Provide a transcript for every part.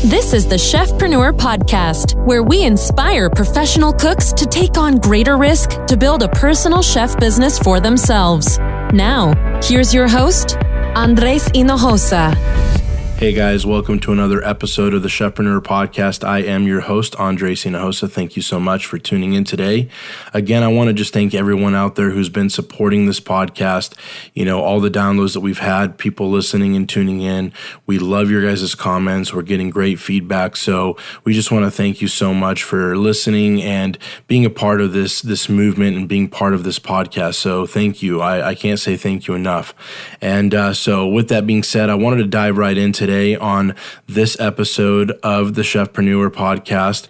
This is the Chefpreneur podcast, where we inspire professional cooks to take on greater risk to build a personal chef business for themselves. Now, here's your host, Andres Hinojosa. Hey guys, welcome to another episode of the Chefpreneur podcast. I am your host, Andres Hinojosa. Thank you so much for tuning in today. Again, I want to just thank everyone out there who's been supporting this podcast. You know, all the downloads that we've had, people listening and tuning in. We love your guys' comments. We're getting great feedback. So we just want to thank you so much for listening and being a part of this movement and being part of this podcast. So thank you. I can't say thank you enough. And so with that being said, I wanted to dive right in today on this episode of the Chefpreneur podcast.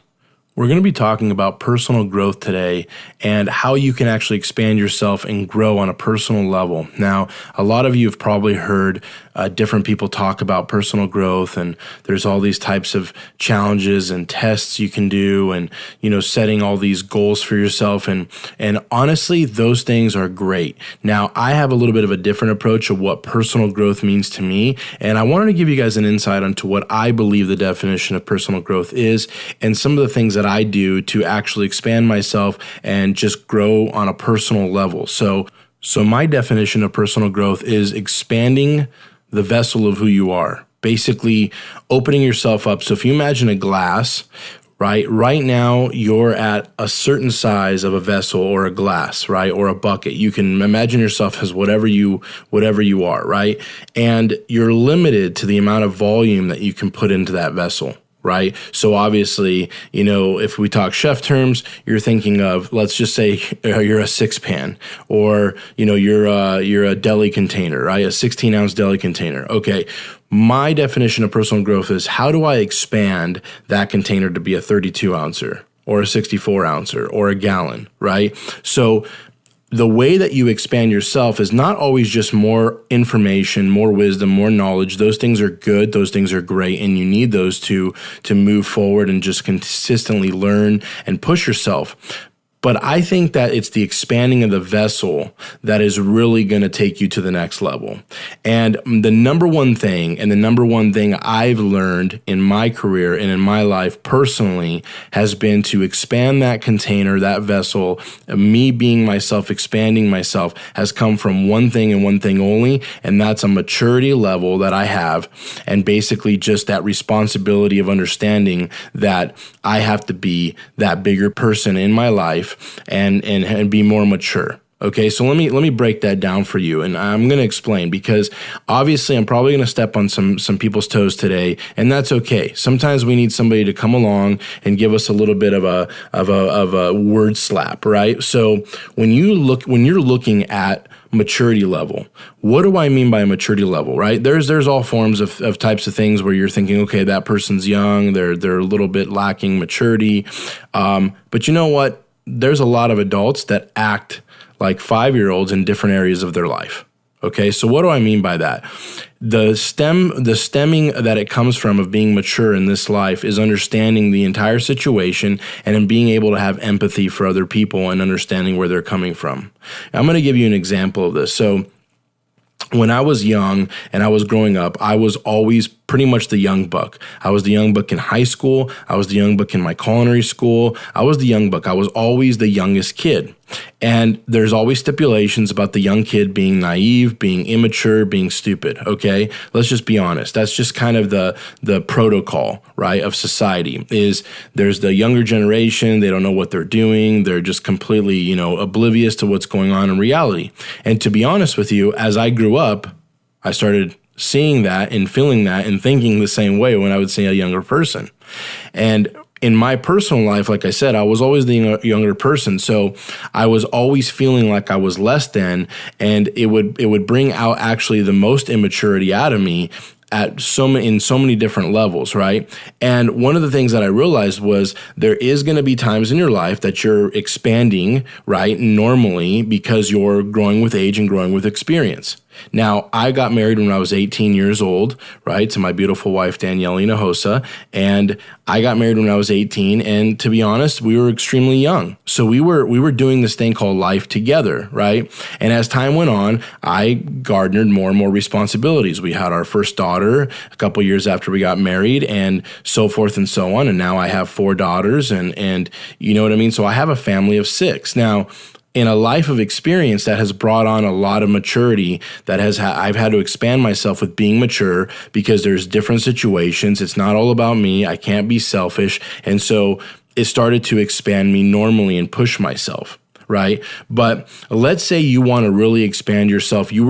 We're going to be talking about personal growth today and how you can actually expand yourself and grow on a personal level. Now, a lot of you have probably heard different people talk about personal growth, and there's all these types of challenges and tests you can do, and setting all these goals for yourself. And honestly, those things are great. Now, I have a little bit of a different approach of what personal growth means to me, and I wanted to give you guys an insight onto what I believe the definition of personal growth is, and some of the things that I do to actually expand myself and just grow on a personal level. So my definition of personal growth is expanding the vessel of who you are, basically opening yourself up. So if you imagine a glass, right now you're at a certain size of a vessel or a glass, right? Or a bucket. You can imagine yourself as whatever you are, right? And you're limited to the amount of volume that you can put into that vessel. Right. So obviously, if we talk chef terms, you're thinking of, let's just say you're a 6-pan, or, you're a deli container, right? A 16-ounce deli container. Okay. My definition of personal growth is, how do I expand that container to be a 32-ouncer or a 64-ouncer or a gallon, right? So the way that you expand yourself is not always just more information, more wisdom, more knowledge. Those things are good. Those things are great. And you need those to move forward and just consistently learn and push yourself. But I think that it's the expanding of the vessel that is really going to take you to the next level. And the number one thing I've learned in my career and in my life personally has been to expand that container, that vessel. Me being myself, expanding myself, has come from one thing and one thing only, and that's a maturity level that I have, and basically just that responsibility of understanding that I have to be that bigger person in my life and be more mature. Okay, so let me break that down for you, and I'm going to explain, because obviously I'm probably going to step on some people's toes today, and that's okay. Sometimes we need somebody to come along and give us a little bit of a word slap, right? So when you're looking at maturity level, what do I mean by maturity level, right? There's all forms of types of things where you're thinking, okay, that person's young, they're a little bit lacking maturity, but you know what? There's a lot of adults that act like 5-year-olds in different areas of their life. Okay, so what do I mean by that? The stemming that it comes from of being mature in this life is understanding the entire situation and in being able to have empathy for other people and understanding where they're coming from. I'm going to give you an example of this. So when I was young and I was growing up, I was always pretty much the young buck. I was the young buck in high school. I was the young buck in my culinary school. I was the young buck. I was always the youngest kid. And there's always stipulations about the young kid being naive, being immature, being stupid, okay? Let's just be honest. That's just kind of the protocol, right, of society. Is there's the younger generation, they don't know what they're doing. They're just completely, oblivious to what's going on in reality. And to be honest with you, as I grew up, I started seeing that and feeling that and thinking the same way when I would see a younger person. And in my personal life, like I said, I was always the younger person, so I was always feeling like I was less than, and it would bring out actually the most immaturity out of me in so many different levels, right? And one of the things that I realized was there is going to be times in your life that you're expanding, right, normally, because you're growing with age and growing with experience. Now, I got married when I was 18 years old, right, to my beautiful wife, Danielle Hinojosa, and I got married when I was 18, and to be honest, we were extremely young. So we were doing this thing called life together, right? And as time went on, I garnered more and more responsibilities. We had our first daughter a couple years after we got married, and so forth and so on, and now I have 4 daughters, and you know what I mean? So I have a family of 6. Now, in a life of experience that has brought on a lot of maturity, that I've had to expand myself with being mature because there's different situations. It's not all about me. I can't be selfish. And so it started to expand me normally and push myself, right? But let's say you want to really expand yourself. You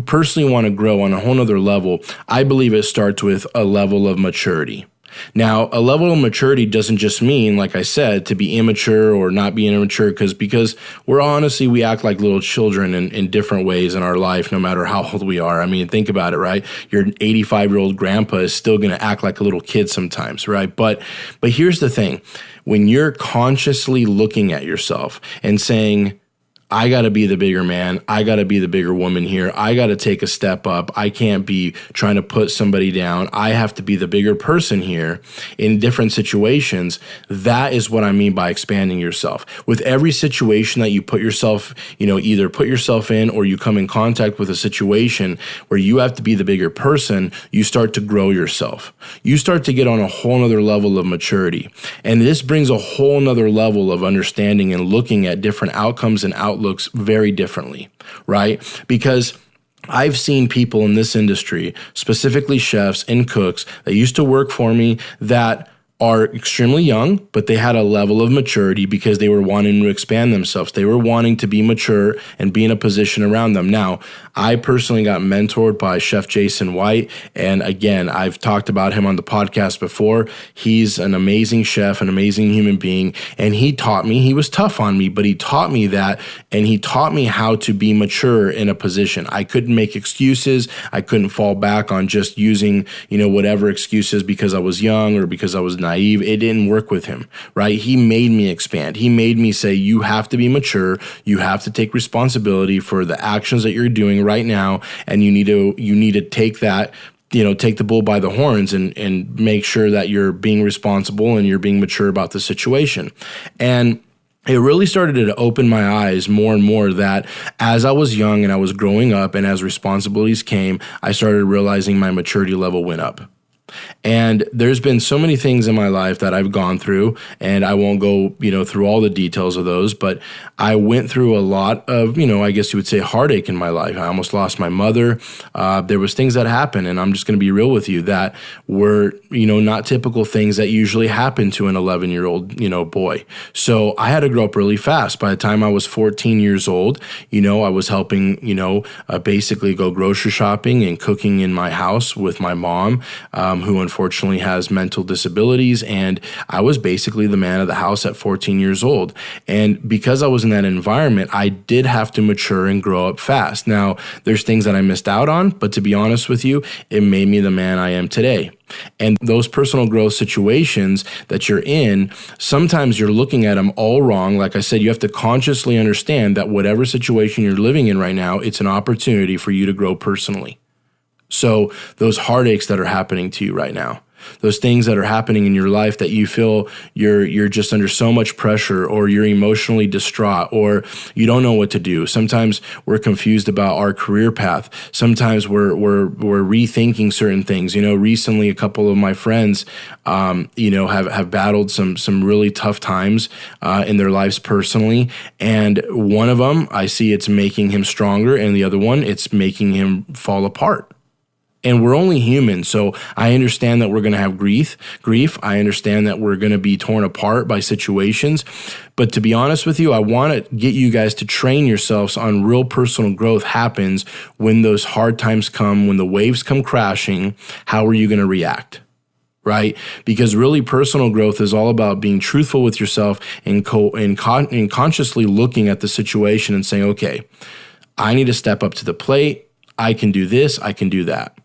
personally want to grow on a whole nother level. I believe it starts with a level of maturity. Now, a level of maturity doesn't just mean, like I said, to be immature or not be immature, because we act like little children in different ways in our life, no matter how old we are. I mean, think about it, right? Your 85-year-old grandpa is still going to act like a little kid sometimes, right? But here's the thing. When you're consciously looking at yourself and saying, I got to be the bigger man. I got to be the bigger woman here. I got to take a step up. I can't be trying to put somebody down. I have to be the bigger person here in different situations. That is what I mean by expanding yourself. With every situation that you put yourself, either put yourself in or you come in contact with a situation where you have to be the bigger person, you start to grow yourself. You start to get on a whole nother level of maturity. And this brings a whole nother level of understanding and looking at different outcomes and outlooks very differently, right? Because I've seen people in this industry, specifically chefs and cooks that used to work for me that are extremely young, but they had a level of maturity because they were wanting to expand themselves. They were wanting to be mature and be in a position around them. Now, I personally got mentored by Chef Jason White. And again, I've talked about him on the podcast before. He's an amazing chef, an amazing human being. And he taught me, he was tough on me, but he taught me that. And he taught me how to be mature in a position. I couldn't make excuses. I couldn't fall back on just using, whatever excuses because I was young or because I was naive. It didn't work with him, right? He made me expand. He made me say, you have to be mature. You have to take responsibility for the actions that you're doing right now. And you need to take that, take the bull by the horns and make sure that you're being responsible and you're being mature about the situation. And it really started to open my eyes more and more that as I was young and I was growing up and as responsibilities came, I started realizing my maturity level went up. And there's been so many things in my life that I've gone through, and I won't go, through all the details of those, but I went through a lot of, I guess you would say heartache in my life. I almost lost my mother. There was things that happened, and I'm just going to be real with you, that were, not typical things that usually happen to an 11-year-old, boy. So I had to grow up really fast. By the time I was 14 years old, I was helping, basically go grocery shopping and cooking in my house with my mom, who unfortunately has mental disabilities. And I was basically the man of the house at 14 years old. And because I was in that environment, I did have to mature and grow up fast. Now, there's things that I missed out on, but to be honest with you, it made me the man I am today. And those personal growth situations that you're in, sometimes you're looking at them all wrong. Like I said, you have to consciously understand that whatever situation you're living in right now, it's an opportunity for you to grow personally. So those heartaches that are happening to you right now, those things that are happening in your life that you feel you're just under so much pressure, or you're emotionally distraught, or you don't know what to do. Sometimes we're confused about our career path. Sometimes we're rethinking certain things. Recently a couple of my friends, have battled some really tough times in their lives personally. And one of them, I see it's making him stronger, and the other one, it's making him fall apart. And we're only human, so I understand that we're going to have grief. I understand that we're going to be torn apart by situations. But to be honest with you, I want to get you guys to train yourselves on real personal growth happens when those hard times come, when the waves come crashing. How are you going to react? Right? Because really personal growth is all about being truthful with yourself and consciously looking at the situation and saying, okay, I need to step up to the plate. I can do this. I can do that.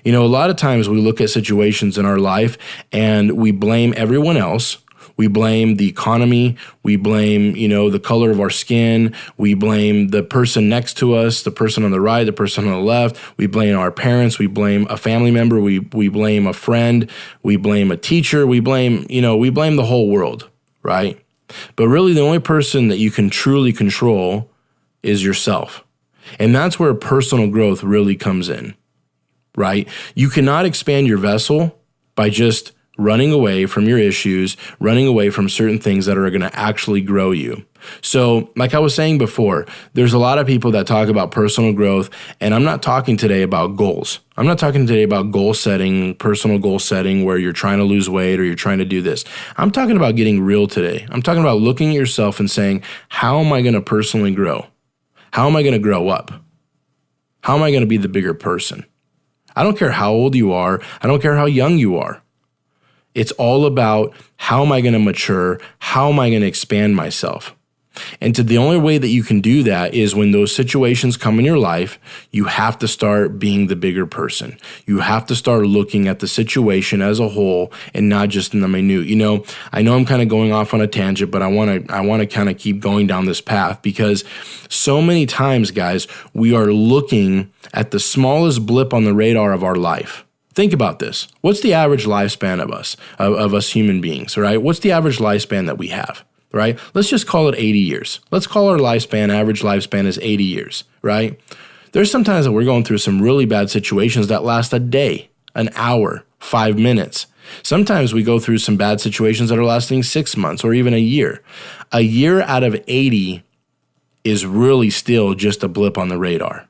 A lot of times we look at situations in our life and we blame everyone else, We blame the economy. We blame, the color of our skin. We blame the person next to us, the person on the right, the person on the left. We blame our parents. We blame a family member. We blame a friend. We blame a teacher. We blame the whole world, right? But really the only person that you can truly control is yourself. And that's where personal growth really comes in, right? You cannot expand your vessel by just running away from your issues, running away from certain things that are going to actually grow you. So like I was saying before, there's a lot of people that talk about personal growth, and I'm not talking today about goals. I'm not talking today about goal setting, personal goal setting, where you're trying to lose weight or you're trying to do this. I'm talking about getting real today. I'm talking about looking at yourself and saying, how am I going to personally grow? How am I going to grow up? How am I going to be the bigger person? I don't care how old you are. I don't care how young you are. It's all about how am I going to mature? How am I going to expand myself? And the only way that you can do that is when those situations come in your life, you have to start being the bigger person. You have to start looking at the situation as a whole and not just in the minute. I know I'm kind of going off on a tangent, but I want to kind of keep going down this path, because so many times, guys, we are looking at the smallest blip on the radar of our life. Think about this. What's the average lifespan of us human beings, right? What's the average lifespan that we have? Right? Let's just call it 80 years. Let's call our average lifespan is 80 years, right? There's sometimes that we're going through some really bad situations that last a day, an hour, 5 minutes. Sometimes we go through some bad situations that are lasting 6 months or even a year. A year out of 80 is really still just a blip on the radar.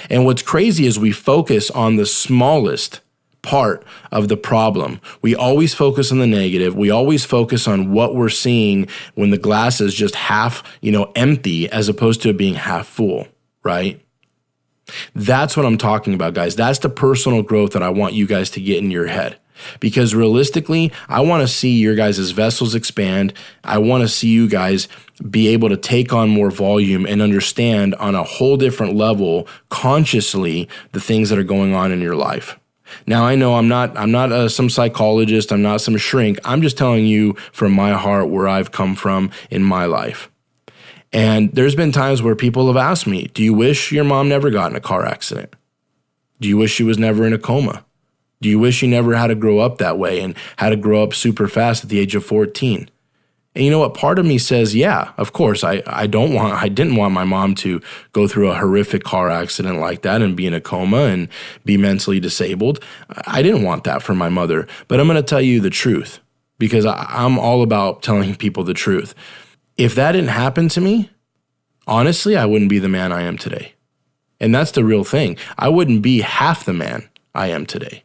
And what's crazy is we focus on the smallest part of the problem. We always focus on the negative. We always focus on what we're seeing when the glass is just half, empty, as opposed to it being half full, right? That's what I'm talking about, guys. That's the personal growth that I want you guys to get in your head. Because realistically, I want to see your guys' vessels expand. I want to see you guys be able to take on more volume and understand on a whole different level, consciously, the things that are going on in your life. Now, I know I'm not some psychologist. I'm not some shrink. I'm just telling you from my heart where I've come from in my life. And there's been times where people have asked me, do you wish your mom never got in a car accident? Do you wish she was never in a coma? Do you wish you never had to grow up that way and had to grow up super fast at the age of 14? And you know what? Part of me says, yeah, of course. I didn't want my mom to go through a horrific car accident like that and be in a coma and be mentally disabled. I didn't want that for my mother. But I'm going to tell you the truth, because I'm all about telling people the truth. If that didn't happen to me, honestly, I wouldn't be the man I am today. And that's the real thing. I wouldn't be half the man I am today.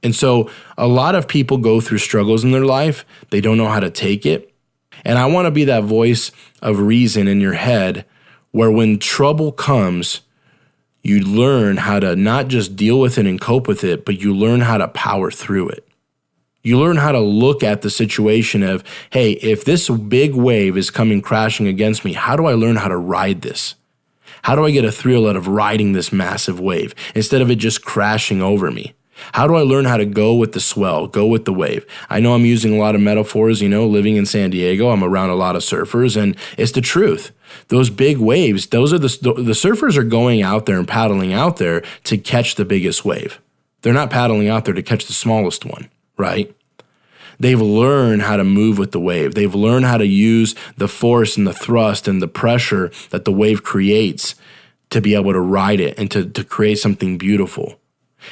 And so a lot of people go through struggles in their life. They don't know how to take it. And I want to be that voice of reason in your head where when trouble comes, you learn how to not just deal with it and cope with it, but you learn how to power through it. You learn how to look at the situation of, hey, if this big wave is coming crashing against me, how do I learn how to ride this? How do I get a thrill out of riding this massive wave instead of it just crashing over me? How do I learn how to go with the swell, go with the wave? I know I'm using a lot of metaphors, living in San Diego, I'm around a lot of surfers, and it's the truth. Those big waves, those are the surfers are going out there and paddling out there to catch the biggest wave. They're not paddling out there to catch the smallest one, right? They've learned how to move with the wave. They've learned how to use the force and the thrust and the pressure that the wave creates to be able to ride it and to create something beautiful.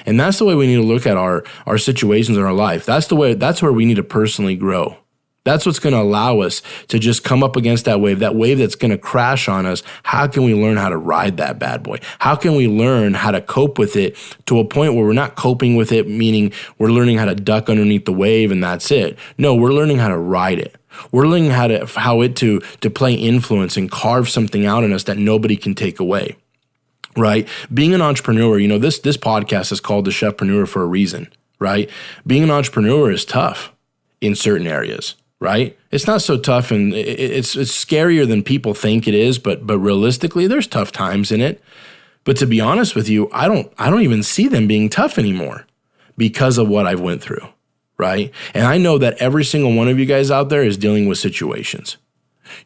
And that's the way we need to look at our situations in our life. That's where we need to personally grow. That's what's going to allow us to just come up against that wave that's going to crash on us. How can we learn how to ride that bad boy? How can we learn how to cope with it to a point where we're not coping with it, meaning we're learning how to duck underneath the wave and that's it. No, we're learning how to ride it. We're learning how it to play influence and carve something out in us that nobody can take away. Right? Being an entrepreneur, this podcast is called the Chefpreneur for a reason, right? Being an entrepreneur is tough in certain areas, right? It's not so tough, and it's scarier than people think it is, but realistically, there's tough times in it. But to be honest with you, I don't even see them being tough anymore because of what I've went through, right? And I know that every single one of you guys out there is dealing with situations.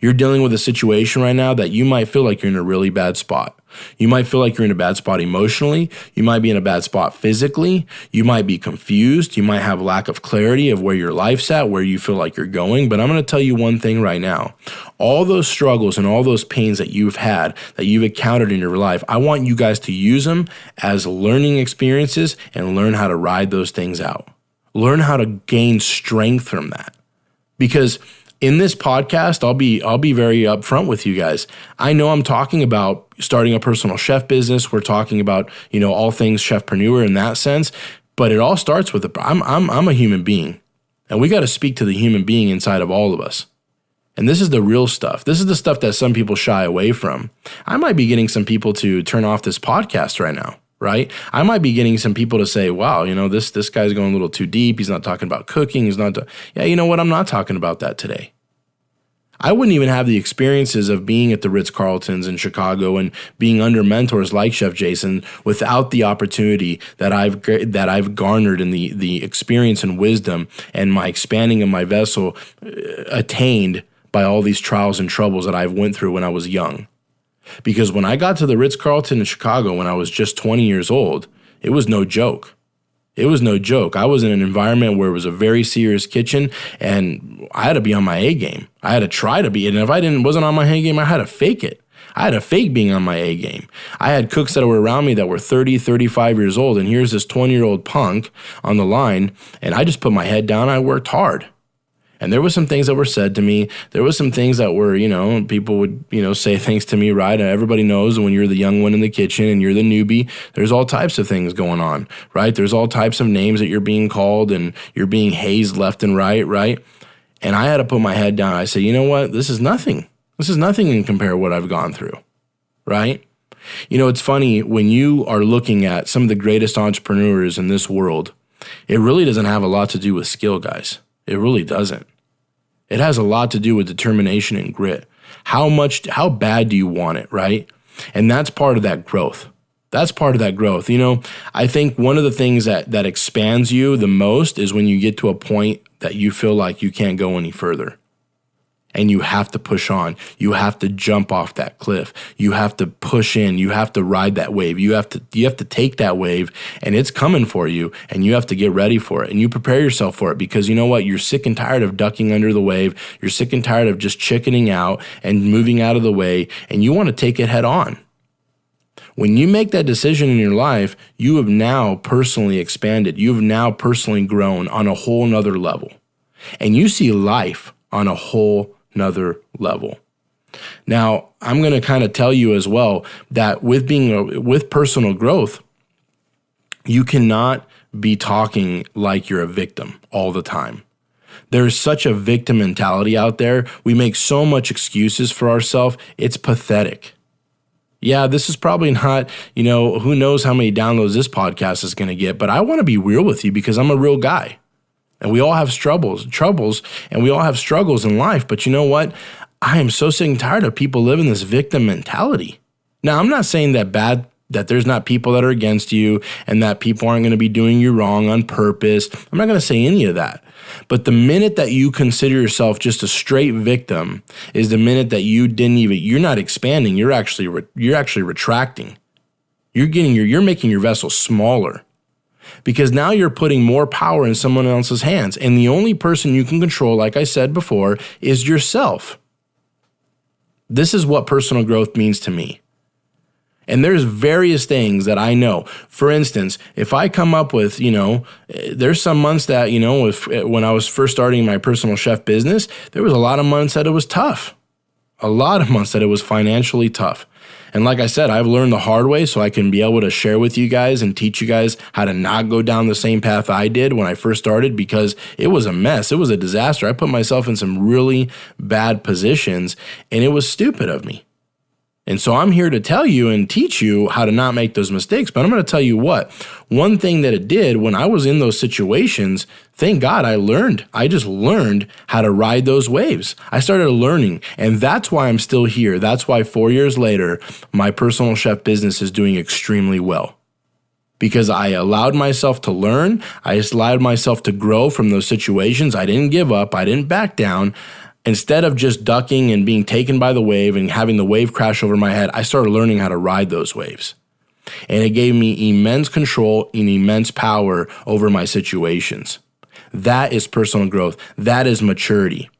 You're dealing with a situation right now that you might feel like you're in a really bad spot. You might feel like you're in a bad spot emotionally. You might be in a bad spot physically. You might be confused. You might have lack of clarity of where your life's at, where you feel like you're going. But I'm going to tell you one thing right now. All those struggles and all those pains that you've had, that you've encountered in your life, I want you guys to use them as learning experiences and learn how to ride those things out. Learn how to gain strength from that. Because in this podcast, I'll be very upfront with you guys. I know I'm talking about starting a personal chef business. We're talking about, all things chefpreneur in that sense, but it all starts with I'm a human being, and we got to speak to the human being inside of all of us. And this is the real stuff. This is the stuff that some people shy away from. I might be getting some people to turn off this podcast right now. Right? I might be getting some people to say, wow, this guy's going a little too deep. He's not talking about cooking. Yeah, you know what? I'm not talking about that today. I wouldn't even have the experiences of being at the Ritz-Carltons in Chicago and being under mentors like Chef Jason without the opportunity that I've garnered in the experience and wisdom and my expanding of my vessel attained by all these trials and troubles that I've went through when I was young. Because when I got to the Ritz-Carlton in Chicago when I was just 20 years old, it was no joke. It was no joke. I was in an environment where it was a very serious kitchen, and I had to be on my A game. I had to try to be, and if I wasn't on my A game, I had to fake it. I had to fake being on my A game. I had cooks that were around me that were 30, 35 years old, and here's this 20-year-old punk on the line, and I just put my head down. I worked hard. And there were some things that were said to me. There was some things that were, people would, say things to me, right? And everybody knows when you're the young one in the kitchen and you're the newbie, there's all types of things going on, right? There's all types of names that you're being called and you're being hazed left and right? And I had to put my head down. I said, you know what? This is nothing. This is nothing in compare to what I've gone through, right? It's funny when you are looking at some of the greatest entrepreneurs in this world, it really doesn't have a lot to do with skill, guys. It really doesn't. It has a lot to do with determination and grit. How bad do you want it, right? And that's part of that growth. That's part of that growth. I think one of the things that expands you the most is when you get to a point that you feel like you can't go any further. And you have to push on. You have to jump off that cliff. You have to push in. You have to ride that wave. You have to take that wave, and it's coming for you, and you have to get ready for it. And you prepare yourself for it because you know what? You're sick and tired of ducking under the wave. You're sick and tired of just chickening out and moving out of the way, and you want to take it head on. When you make that decision in your life, you have now personally expanded. You have now personally grown on a whole nother level. And you see life on a whole another level. Now, I'm going to kind of tell you as well that with personal growth, you cannot be talking like you're a victim all the time. There's such a victim mentality out there. We make so much excuses for ourselves. It's pathetic. Yeah, this is probably not, who knows how many downloads this podcast is going to get, but I want to be real with you because I'm a real guy. And we all have troubles, and we all have struggles in life. But you know what? I am so sick and tired of people living this victim mentality. Now, I'm not saying that there's not people that are against you and that people aren't going to be doing you wrong on purpose. I'm not going to say any of that. But the minute that you consider yourself just a straight victim is the minute that you're not expanding, you're actually retracting. You're making your vessel smaller. Because now you're putting more power in someone else's hands. And the only person you can control, like I said before, is yourself. This is what personal growth means to me. And there's various things that I know. For instance, if I come up with, there's some months that, when I was first starting my personal chef business, there was a lot of months that it was tough. A lot of months that it was financially tough. And like I said, I've learned the hard way so I can be able to share with you guys and teach you guys how to not go down the same path I did when I first started because it was a mess. It was a disaster. I put myself in some really bad positions and it was stupid of me. And so I'm here to tell you and teach you how to not make those mistakes. But I'm going to tell you what, one thing that it did when I was in those situations, thank God I just learned how to ride those waves. I started learning, and that's why I'm still here. That's why 4 years later, my personal chef business is doing extremely well. because I allowed myself to learn. I just allowed myself to grow from those situations. I didn't give up. I didn't back down. Instead of just ducking and being taken by the wave and having the wave crash over my head, I started learning how to ride those waves. And it gave me immense control and immense power over my situations. That is personal growth. That is maturity.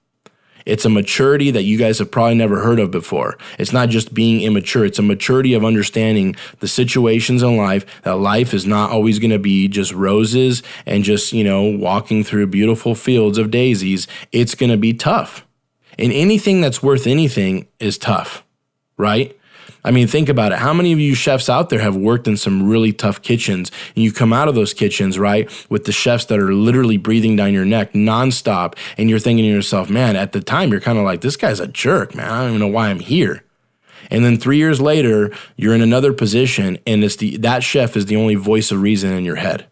It's a maturity that you guys have probably never heard of before. It's not just being immature. It's a maturity of understanding the situations in life, that life is not always going to be just roses and just, walking through beautiful fields of daisies. It's going to be tough. And anything that's worth anything is tough, right? I mean, think about it. How many of you chefs out there have worked in some really tough kitchens, and you come out of those kitchens, right, with the chefs that are literally breathing down your neck nonstop, and you're thinking to yourself, man, at the time, you're kind of like, this guy's a jerk, man. I don't even know why I'm here. And then 3 years later, you're in another position, and that chef is the only voice of reason in your head.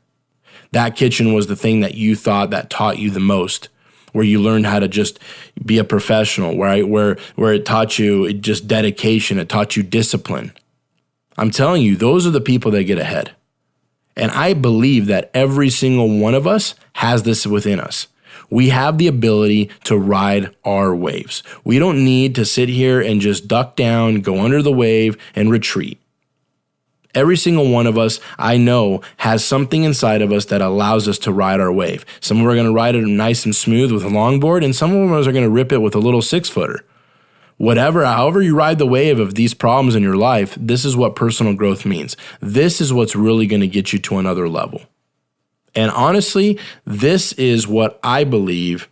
That kitchen was the thing that you thought that taught you the most, where you learned how to just be a professional, right? Where it taught you just dedication, it taught you discipline. I'm telling you, those are the people that get ahead. And I believe that every single one of us has this within us. We have the ability to ride our waves. We don't need to sit here and just duck down, go under the wave, and retreat. Every single one of us, I know, has something inside of us that allows us to ride our wave. Some of us are going to ride it nice and smooth with a longboard, and some of us are going to rip it with a little 6-footer. However you ride the wave of these problems in your life, this is what personal growth means. This is what's really going to get you to another level. And honestly, this is what I believe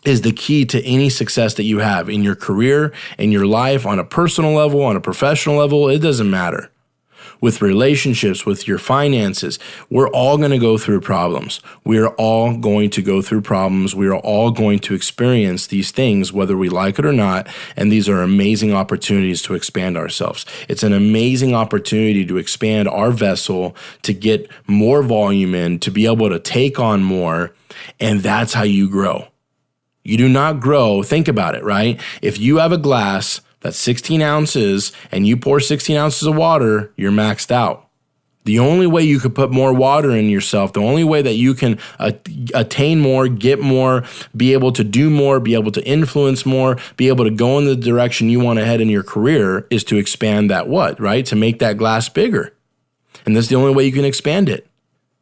is the key to any success that you have in your career, in your life, on a personal level, on a professional level. It doesn't matter. With relationships, with your finances, we're all going to go through problems. We are all going to go through problems. We are all going to experience these things, whether we like it or not. And these are amazing opportunities to expand ourselves. It's an amazing opportunity to expand our vessel, to get more volume in, to be able to take on more. And that's how you grow. You do not grow. Think about it, right? If you have a glass that's 16 ounces and you pour 16 ounces of water, you're maxed out. The only way you could put more water in yourself, the only way that you can attain more, get more, be able to do more, be able to influence more, be able to go in the direction you want to head in your career is to expand that right? To make that glass bigger. And that's the only way you can expand it.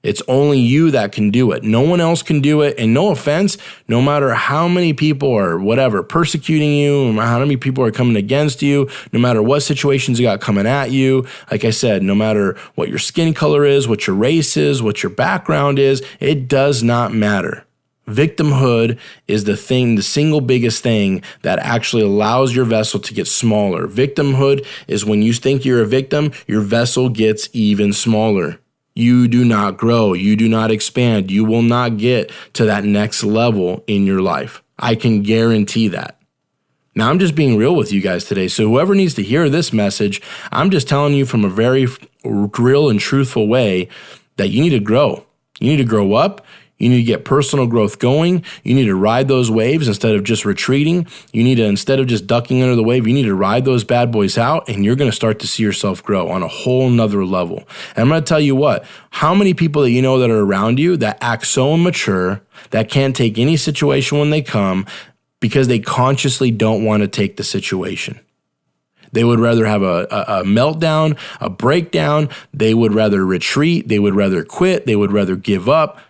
It's only you that can do it. No one else can do it. And no offense, no matter how many people are persecuting you, how many people are coming against you, no matter what situations you got coming at you, like I said, no matter what your skin color is, what your race is, what your background is, it does not matter. Victimhood is the single biggest thing that actually allows your vessel to get smaller. Victimhood is when you think you're a victim, your vessel gets even smaller. You do not grow. You do not expand. You will not get to that next level in your life. I can guarantee that. Now, I'm just being real with you guys today. So whoever needs to hear this message, I'm just telling you from a very real and truthful way that you need to grow. You need to grow up. You need to get personal growth going. You need to ride those waves instead of just retreating. You need to, instead of just ducking under the wave, you need to ride those bad boys out, and you're going to start to see yourself grow on a whole nother level. And I'm going to tell you what, how many people that you know that are around you that act so immature, that can't take any situation when they come because they consciously don't want to take the situation. They would rather have a meltdown, a breakdown. They would rather retreat. They would rather quit. They would rather give up.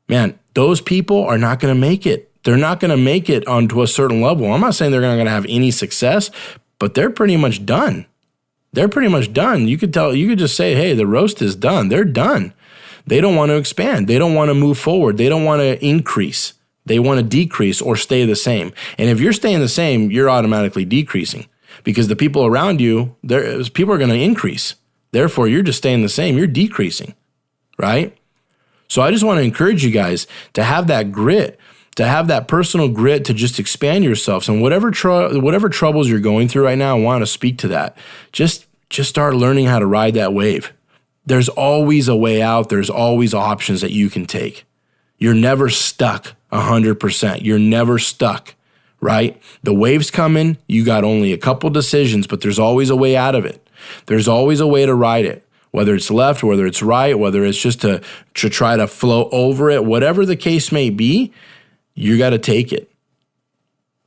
Man, those people are not going to make it. They're not going to make it onto a certain level. I'm not saying they're not going to have any success, but they're pretty much done. They're pretty much done. You could just say, hey, the roast is done. They're done. They don't want to expand. They don't want to move forward. They don't want to increase. They want to decrease or stay the same. And if you're staying the same, you're automatically decreasing because the people around you, people are going to increase. Therefore, you're just staying the same. You're decreasing, right? So I just want to encourage you guys to have that grit, to have that personal grit to just expand yourselves. And whatever troubles you're going through right now, I want to speak to that. Just start learning how to ride that wave. There's always a way out. There's always options that you can take. You're never stuck 100%. You're never stuck, right? The wave's coming. You got only a couple decisions, but there's always a way out of it. There's always a way to ride it. whether it's left, whether it's right, whether it's just to try to flow over it, whatever the case may be, you got to take it.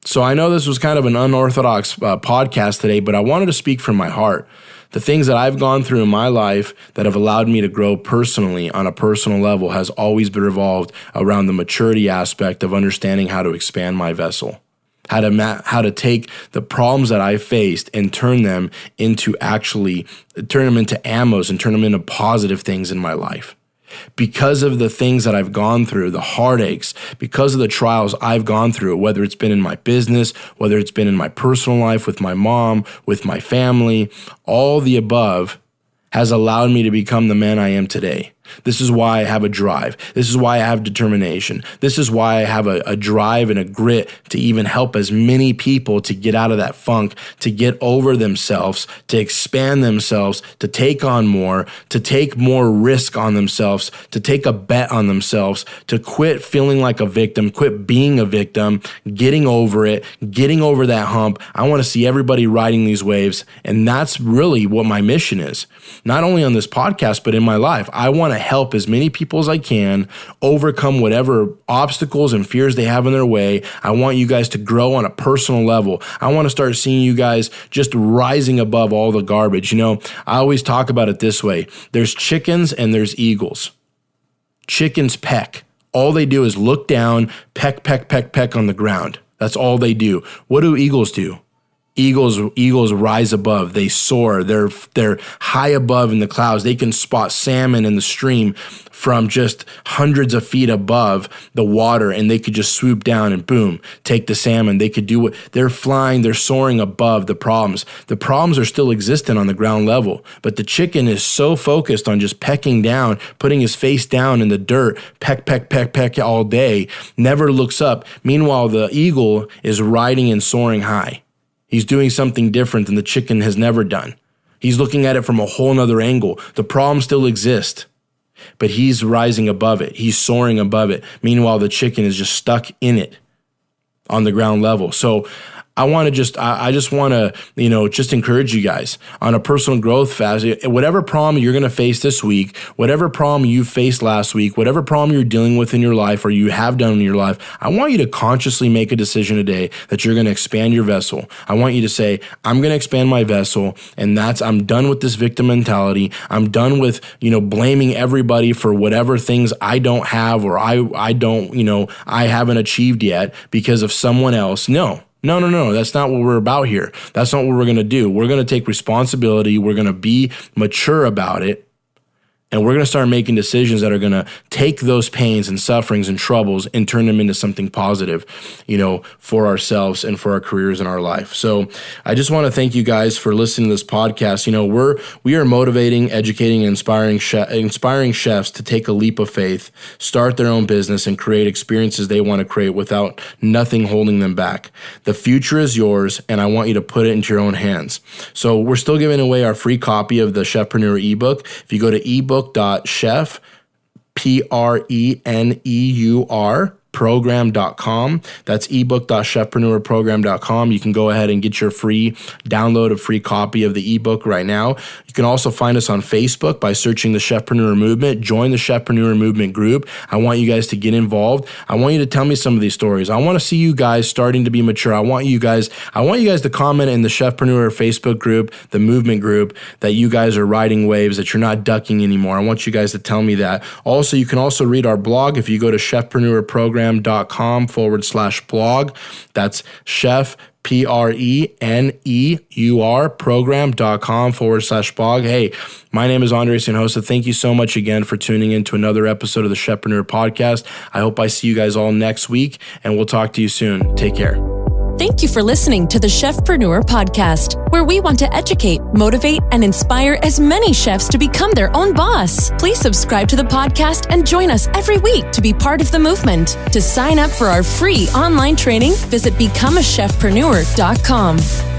So I know this was kind of an unorthodox podcast today, but I wanted to speak from my heart. The things that I've gone through in my life that have allowed me to grow personally on a personal level has always been revolved around the maturity aspect of understanding how to expand my vessel, how to take the problems that I faced and turn them into ammos and turn them into positive things in my life. Because of the things that I've gone through, the heartaches, because of the trials I've gone through, whether it's been in my business, whether it's been in my personal life with my mom, with my family, all the above has allowed me to become the man I am today. This is why I have a drive. This is why I have determination. This is why I have a drive and a grit to even help as many people to get out of that funk, to get over themselves, to expand themselves, to take on more, to take more risk on themselves, to take a bet on themselves, to quit feeling like a victim, quit being a victim, getting over it, getting over that hump. I want to see everybody riding these waves. And that's really what my mission is. Not only on this podcast, but in my life. I want to help as many people as I can overcome whatever obstacles and fears they have in their way. I want you guys to grow on a personal level. I want to start seeing you guys just rising above all the garbage. You know, I always talk about it this way. There's chickens and there's eagles. Chickens peck. All they do is look down, peck, peck, peck, peck on the ground. That's all they do. What do eagles do? Eagles rise above. They soar. They're high above in the clouds. They can spot salmon in the stream from just hundreds of feet above the water, and they could just swoop down and boom, take the salmon. They could do what they're flying. They're soaring above the problems. The problems are still existent on the ground level, but the chicken is so focused on just pecking down, putting his face down in the dirt, peck, peck, peck, peck all day, never looks up. Meanwhile, the eagle is riding and soaring high. He's doing something different than the chicken has never done. He's looking at it from a whole nother angle. The problem still exists, but he's rising above it. He's soaring above it. Meanwhile, the chicken is just stuck in it on the ground level. So I just want to, just encourage you guys on a personal growth fast. Whatever problem you're going to face this week, whatever problem you faced last week, whatever problem you're dealing with in your life or you have done in your life, I want you to consciously make a decision today that you're going to expand your vessel. I want you to say, I'm going to expand my vessel, and I'm done with this victim mentality. I'm done with, blaming everybody for whatever things I don't have or I don't, I haven't achieved yet because of someone else. No. That's not what we're about here. That's not what we're going to do. We're going to take responsibility. We're going to be mature about it. And we're going to start making decisions that are going to take those pains and sufferings and troubles and turn them into something positive, for ourselves and for our careers in our life. So I just want to thank you guys for listening to this podcast. We are motivating, educating, and inspiring chefs to take a leap of faith, start their own business, and create experiences they want to create without nothing holding them back. The future is yours, and I want you to put it into your own hands. So we're still giving away our free copy of the Chefpreneur ebook. If you go to ebook.chef, Preneur, program.com. That's ebook.chefpreneurprogram.com. You can go ahead and get your free download, a free copy of the ebook right now. You can also find us on Facebook by searching the Chefpreneur Movement. Join the Chefpreneur Movement group. I want you guys to get involved. I want you to tell me some of these stories. I want to see you guys starting to be mature. I want you guys to comment in the Chefpreneur Facebook group, the movement group, that you guys are riding waves, that you're not ducking anymore. I want you guys to tell me that. Also, you can also read our blog if you go to chefpreneurprogram.com/blog. That's chef, Preneur, program.com/blog. Hey, my name is Andres Hinojosa. Thank you so much again for tuning in to another episode of the Chefpreneur podcast. I hope I see you guys all next week, and we'll talk to you soon. Take care. Thank you for listening to the Chefpreneur podcast, where we want to educate, motivate, and inspire as many chefs to become their own boss. Please subscribe to the podcast and join us every week to be part of the movement. To sign up for our free online training, visit becomeachefpreneur.com.